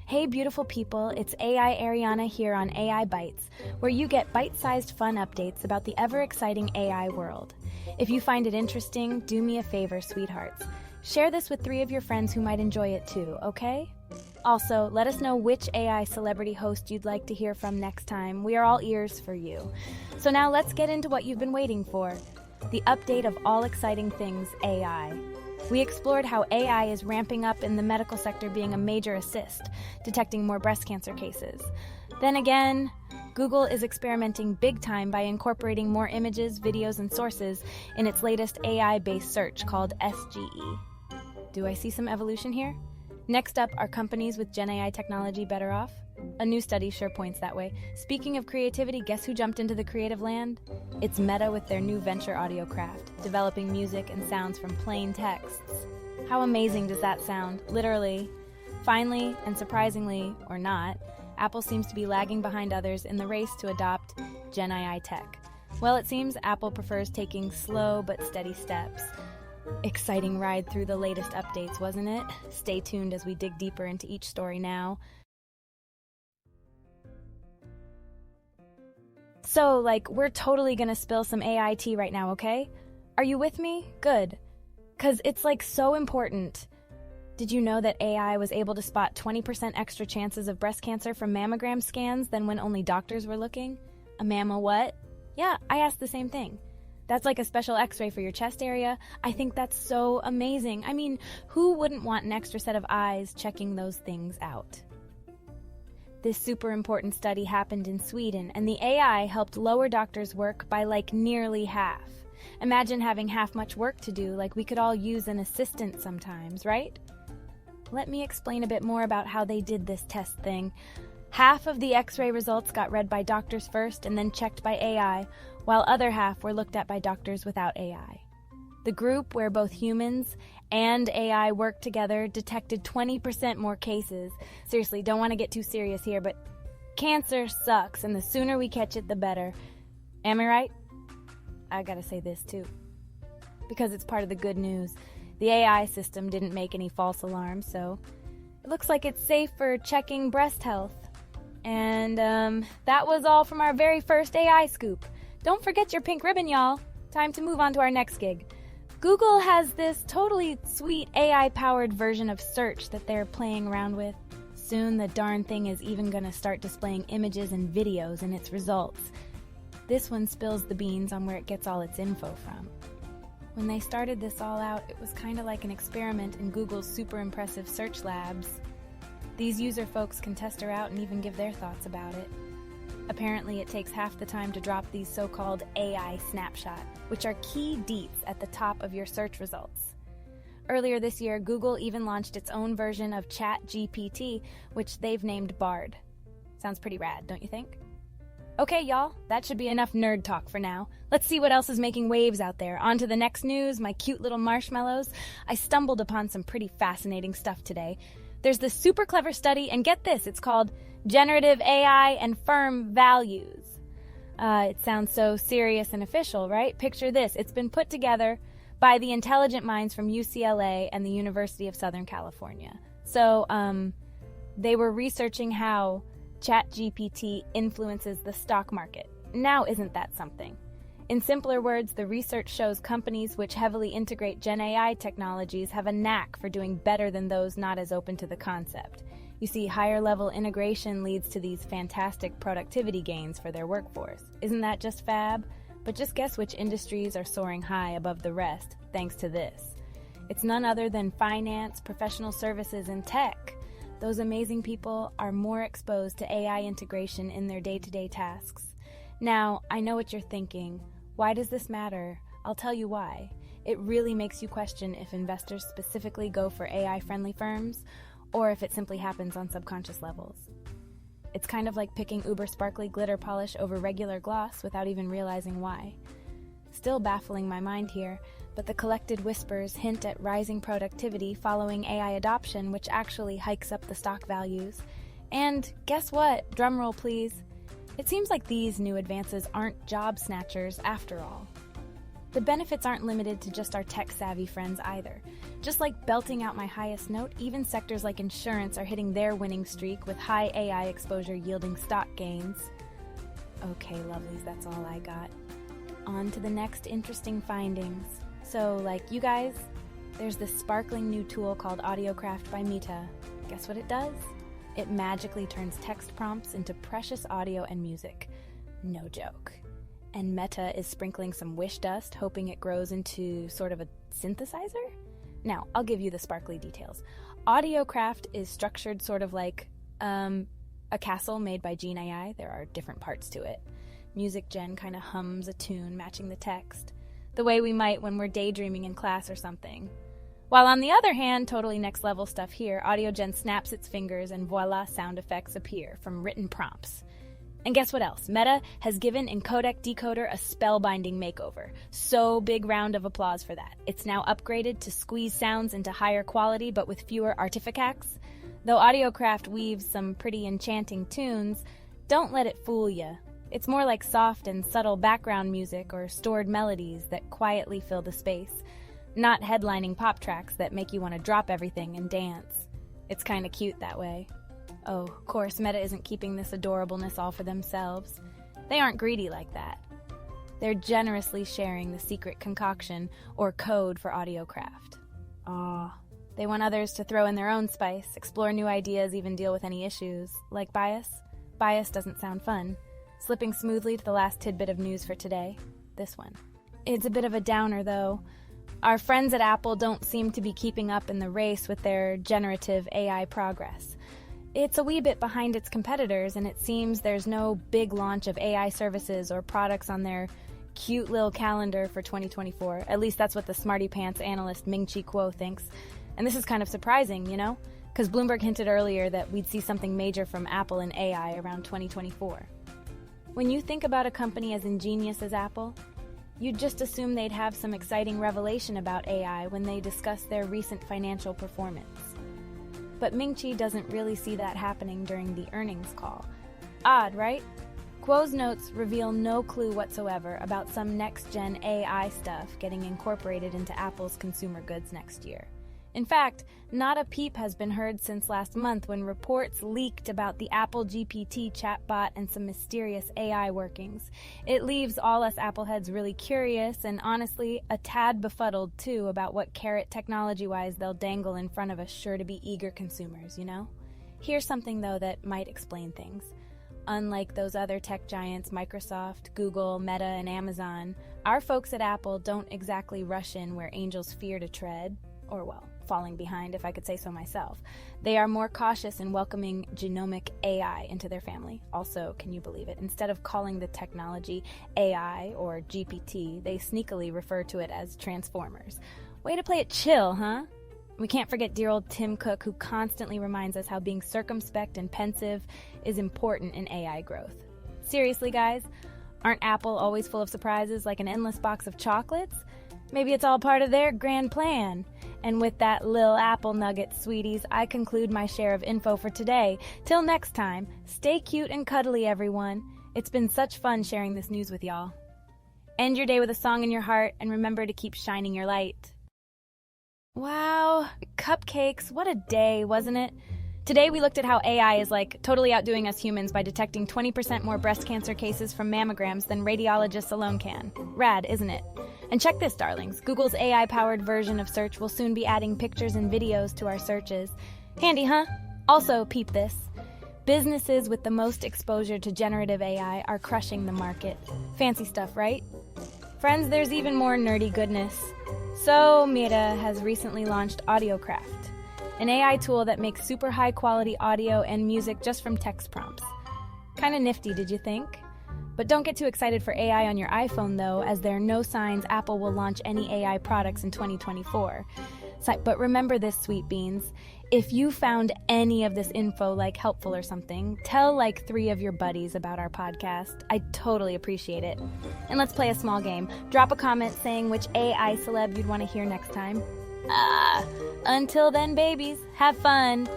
Hey beautiful people, it's AI Ariana here on AI Bites, where you get bite-sized fun updates about the ever-exciting AI world. If you find it interesting, do me a favor, sweethearts. Share this with 3 of your friends who might enjoy it too, okay? Also, let us know which AI celebrity host you'd like to hear from next time. We are all ears for you. So now let's get into what you've been waiting for, the update of all exciting things AI. We explored how AI is ramping up in the medical sector, being a major assist, detecting more breast cancer cases. Then again, Google is experimenting big time by incorporating more images, videos, and sources in its latest AI-based search called SGE. Do I see some evolution here? Next up, are companies with Gen AI technology better off? A new study sure points that way. Speaking of creativity, guess who jumped into the creative land? It's Meta with their new venture AudioCraft, developing music and sounds from plain texts. How amazing does that sound? Literally. Finally, and surprisingly, or not, Apple seems to be lagging behind others in the race to adopt Gen AI tech. Well, it seems Apple prefers taking slow but steady steps. Exciting ride through the latest updates, wasn't it? Stay tuned as we dig deeper into each story now. So, we're totally gonna spill some AI tea right now, okay? Are you with me? Good. 'Cause it's, so important. Did you know that AI was able to spot 20% extra chances of breast cancer from mammogram scans than when only doctors were looking? A mammo what? Yeah, I asked the same thing. That's like a special x-ray for your chest area. I think that's so amazing. I mean, who wouldn't want an extra set of eyes checking those things out? This super important study happened in Sweden, and the AI helped lower doctors' work by nearly half. Imagine having half much work to do, we could all use an assistant sometimes, right? Let me explain a bit more about how they did this test thing. Half of the x-ray results got read by doctors first and then checked by AI, while other half were looked at by doctors without AI. The group, where both humans and AI worked together, detected 20% more cases. Seriously, don't want to get too serious here, but cancer sucks, and the sooner we catch it, the better. Am I right? I gotta say this too, because it's part of the good news. The AI system didn't make any false alarms, so it looks like it's safe for checking breast health. And that was all from our very first AI scoop. Don't forget your pink ribbon, y'all. Time to move on to our next gig. Google has this totally sweet AI-powered version of search that they're playing around with. Soon the darn thing is even gonna start displaying images and videos in its results. This one spills the beans on where it gets all its info from. When they started this all out, it was kinda like an experiment in Google's super impressive search labs. These user folks can test her out and even give their thoughts about it. Apparently, it takes half the time to drop these so-called AI snapshots, which are key deets at the top of your search results. Earlier this year, Google even launched its own version of ChatGPT, which they've named Bard. Sounds pretty rad, don't you think? Okay, y'all, that should be enough nerd talk for now. Let's see what else is making waves out there. On to the next news, my cute little marshmallows. I stumbled upon some pretty fascinating stuff today. There's this super clever study, and get this, it's called Generative AI and Firm Values. It sounds so serious and official, right? Picture this, it's been put together by the intelligent minds from UCLA and the University of Southern California. So, they were researching how ChatGPT influences the stock market. Now, isn't that something? In simpler words, the research shows companies which heavily integrate Gen AI technologies have a knack for doing better than those not as open to the concept. You see, higher level integration leads to these fantastic productivity gains for their workforce. Isn't that just fab? But just guess which industries are soaring high above the rest, thanks to this. It's none other than finance, professional services, and tech. Those amazing people are more exposed to AI integration in their day-to-day tasks. Now, I know what you're thinking. Why does this matter? I'll tell you why. It really makes you question if investors specifically go for AI-friendly firms, or if it simply happens on subconscious levels. It's kind of like picking uber sparkly glitter polish over regular gloss without even realizing why. Still baffling my mind here, but the collected whispers hint at rising productivity following AI adoption, which actually hikes up the stock values. And guess what? Drumroll please. It seems like these new advances aren't job snatchers after all. The benefits aren't limited to just our tech-savvy friends either. Just like belting out my highest note, even sectors like insurance are hitting their winning streak with high AI exposure yielding stock gains. Okay, lovelies, that's all I got. On to the next interesting findings. So, like you guys, there's this sparkling new tool called AudioCraft by Meta. Guess what it does? It magically turns text prompts into precious audio and music. No joke. And Meta is sprinkling some wish dust, hoping it grows into sort of a synthesizer? Now, I'll give you the sparkly details. AudioCraft is structured sort of like a castle made by Gene AI. There are different parts to it. Music Gen kind of hums a tune matching the text, the way we might when we're daydreaming in class or something. While on the other hand, totally next level stuff here, Audio Gen snaps its fingers and voila, sound effects appear from written prompts. And guess what else? Meta has given Encodec Decoder a spellbinding makeover. So big round of applause for that. It's now upgraded to squeeze sounds into higher quality but with fewer artifacts. Though AudioCraft weaves some pretty enchanting tunes, don't let it fool ya. It's more like soft and subtle background music or stored melodies that quietly fill the space, not headlining pop tracks that make you want to drop everything and dance. It's kinda cute that way. Oh, of course, Meta isn't keeping this adorableness all for themselves. They aren't greedy like that. They're generously sharing the secret concoction or code for AudioCraft. Aw. They want others to throw in their own spice, explore new ideas, even deal with any issues. Like bias? Bias doesn't sound fun. Slipping smoothly to the last tidbit of news for today. This one. It's a bit of a downer, though. Our friends at Apple don't seem to be keeping up in the race with their generative AI progress. It's a wee bit behind its competitors, and it seems there's no big launch of AI services or products on their cute little calendar for 2024. At least that's what the smarty pants analyst Ming-Chi Kuo thinks. And this is kind of surprising, you know? Because Bloomberg hinted earlier that we'd see something major from Apple in AI around 2024. When you think about a company as ingenious as Apple, you'd just assume they'd have some exciting revelation about AI when they discuss their recent financial performance. But Ming-Chi doesn't really see that happening during the earnings call. Odd, right? Kuo's notes reveal no clue whatsoever about some next-gen AI stuff getting incorporated into Apple's consumer goods next year. In fact, not a peep has been heard since last month when reports leaked about the Apple GPT chatbot and some mysterious AI workings. It leaves all us Apple heads really curious and honestly a tad befuddled too about what carrot technology-wise they'll dangle in front of us sure to be eager consumers, you know? Here's something though that might explain things. Unlike those other tech giants, Microsoft, Google, Meta, and Amazon, our folks at Apple don't exactly rush in where angels fear to tread, or well, falling behind if I could say so myself. They are more cautious in welcoming genomic AI into their family. Also, can you believe it? Instead of calling the technology AI or GPT, they sneakily refer to it as Transformers. Way to play it chill, huh? We can't forget dear old Tim Cook, who constantly reminds us how being circumspect and pensive is important in AI growth. Seriously, guys, aren't Apple always full of surprises like an endless box of chocolates? Maybe it's all part of their grand plan. And with that lil apple nugget, sweeties, I conclude my share of info for today. Till next time, stay cute and cuddly, everyone. It's been such fun sharing this news with y'all. End your day with a song in your heart, and remember to keep shining your light. Wow, cupcakes, what a day, wasn't it? Today we looked at how AI is like totally outdoing us humans by detecting 20% more breast cancer cases from mammograms than radiologists alone can. Rad, isn't it? And check this, darlings. Google's AI-powered version of search will soon be adding pictures and videos to our searches. Handy, huh? Also, peep this. Businesses with the most exposure to generative AI are crushing the market. Fancy stuff, right? Friends, there's even more nerdy goodness. So, Meta has recently launched AudioCraft, an AI tool that makes super high-quality audio and music just from text prompts. Kinda nifty, did you think? But don't get too excited for AI on your iPhone, though, as there are no signs Apple will launch any AI products in 2024. But remember this, sweet beans. If you found any of this info, helpful or something, tell 3 of your buddies about our podcast. I'd totally appreciate it. And let's play a small game. Drop a comment saying which AI celeb you'd want to hear next time. Until then, babies, have fun.